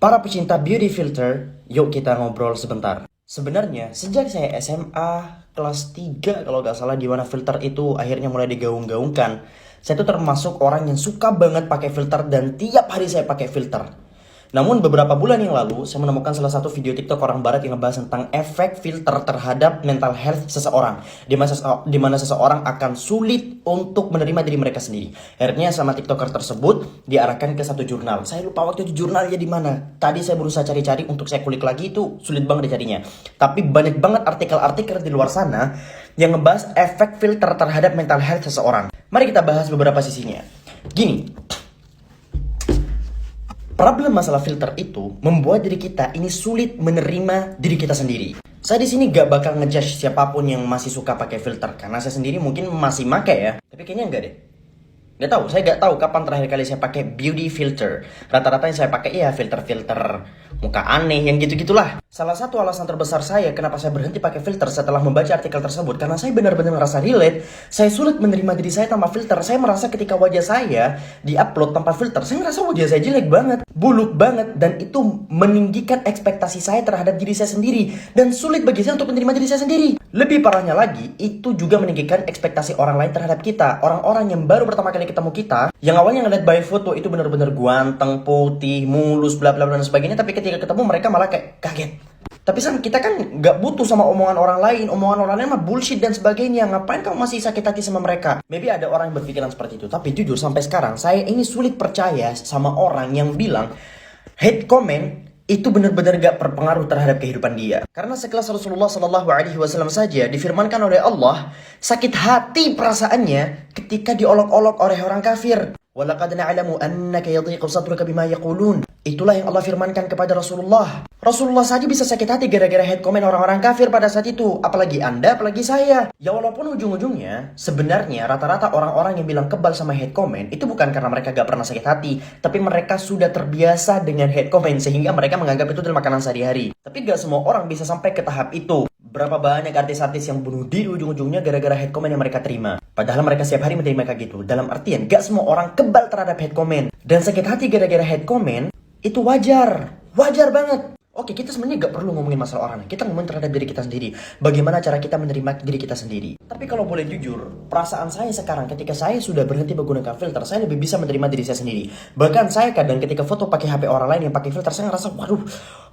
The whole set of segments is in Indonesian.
Para pecinta beauty filter, yuk kita ngobrol sebentar. Sebenarnya, sejak saya SMA kelas 3 kalau nggak salah, di mana filter itu akhirnya mulai digaung-gaungkan, saya tuh termasuk orang yang suka banget pakai filter dan tiap hari saya pakai filter. Namun beberapa bulan yang lalu, saya menemukan salah satu video TikTok orang barat yang ngebahas tentang efek filter terhadap mental health seseorang. Di mana seseorang akan sulit untuk menerima diri mereka sendiri. Akhirnya sama TikToker tersebut diarahkan ke satu jurnal. Saya lupa waktu itu jurnalnya di mana. Tadi saya berusaha cari-cari untuk saya kulik lagi, itu sulit banget dicarinya. Tapi banyak banget artikel-artikel di luar sana yang ngebahas efek filter terhadap mental health seseorang. Mari kita bahas beberapa sisinya. Gini, problem masalah filter itu membuat diri kita ini sulit menerima diri kita sendiri. Saya di sini gak bakal ngejudge siapapun yang masih suka pakai filter, karena saya sendiri mungkin masih pakai ya. Tapi kayaknya enggak deh. Gak tahu, saya gak tahu kapan terakhir kali saya pakai beauty filter. Rata-rata yang saya pakai ya filter-filter muka aneh yang gitu-gitulah. Salah satu alasan terbesar saya kenapa saya berhenti pakai filter setelah membaca artikel tersebut, karena saya benar-benar ngerasa relate. Saya sulit menerima diri saya tanpa filter. Saya merasa ketika wajah saya diupload tanpa filter, saya ngerasa wajah saya jelek banget, buluk banget, dan itu meninggikan ekspektasi saya terhadap diri saya sendiri, dan sulit bagi saya untuk menerima diri saya sendiri. Lebih parahnya lagi, itu juga meninggikan ekspektasi orang lain terhadap kita. Orang-orang yang baru pertama kali ketemu kita, yang awalnya ngeliat by foto itu benar-benar ganteng, putih, mulus, bla bla bla dan sebagainya, tapi ketika ketemu mereka malah kayak kaget. Tapi kita kan gak butuh sama omongan orang lain. Omongan orang lain mah bullshit dan sebagainya. Ngapain kamu masih sakit hati sama mereka? Maybe ada orang yang berpikiran seperti itu. Tapi jujur sampai sekarang saya ini sulit percaya sama orang yang bilang hate comment itu benar-benar gak berpengaruh terhadap kehidupan dia. Karena sekelas Rasulullah SAW saja difirmankan oleh Allah, sakit hati perasaannya ketika diolok-olok oleh orang kafir. وَلَقَدْ نَعْلَمُ أَنَّكَ يَضِيقُ صَدْرُكَ بِمَا يَقُولُونَ. Itulah yang Allah firmankan kepada Rasulullah. Rasulullah saja bisa sakit hati gara-gara hate comment orang-orang kafir pada saat itu. Apalagi Anda, apalagi saya. Ya walaupun ujung-ujungnya sebenarnya rata-rata orang-orang yang bilang kebal sama hate comment itu bukan karena mereka gak pernah sakit hati, tapi mereka sudah terbiasa dengan hate comment sehingga mereka menganggap itu adalah makanan sehari-hari. Tapi gak semua orang bisa sampai ke tahap itu. Berapa banyak artis-artis yang bunuh diri ujung-ujungnya gara-gara hate comment yang mereka terima. Padahal mereka setiap hari menerima kayak gitu. Dalam artian, gak semua orang kebal terhadap hate comment. Dan sakit hati gara-gara hate comment, itu wajar. Wajar banget. Oke, kita sebenarnya gak perlu ngomongin masalah orang. Kita ngomongin terhadap diri kita sendiri. Bagaimana cara kita menerima diri kita sendiri. Tapi kalau boleh jujur, perasaan saya sekarang ketika saya sudah berhenti menggunakan filter, saya lebih bisa menerima diri saya sendiri. Bahkan saya kadang ketika foto pakai HP orang lain yang pakai filter, saya ngerasa, waduh,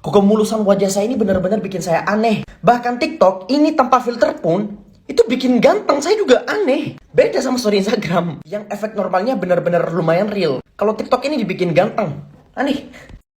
kok kemulusan wajah saya ini benar-benar bikin saya aneh. Bahkan TikTok ini tanpa filter pun itu bikin ganteng saya juga aneh. Beda sama story Instagram yang efek normalnya benar-benar lumayan real. Kalau TikTok ini dibikin ganteng, aneh.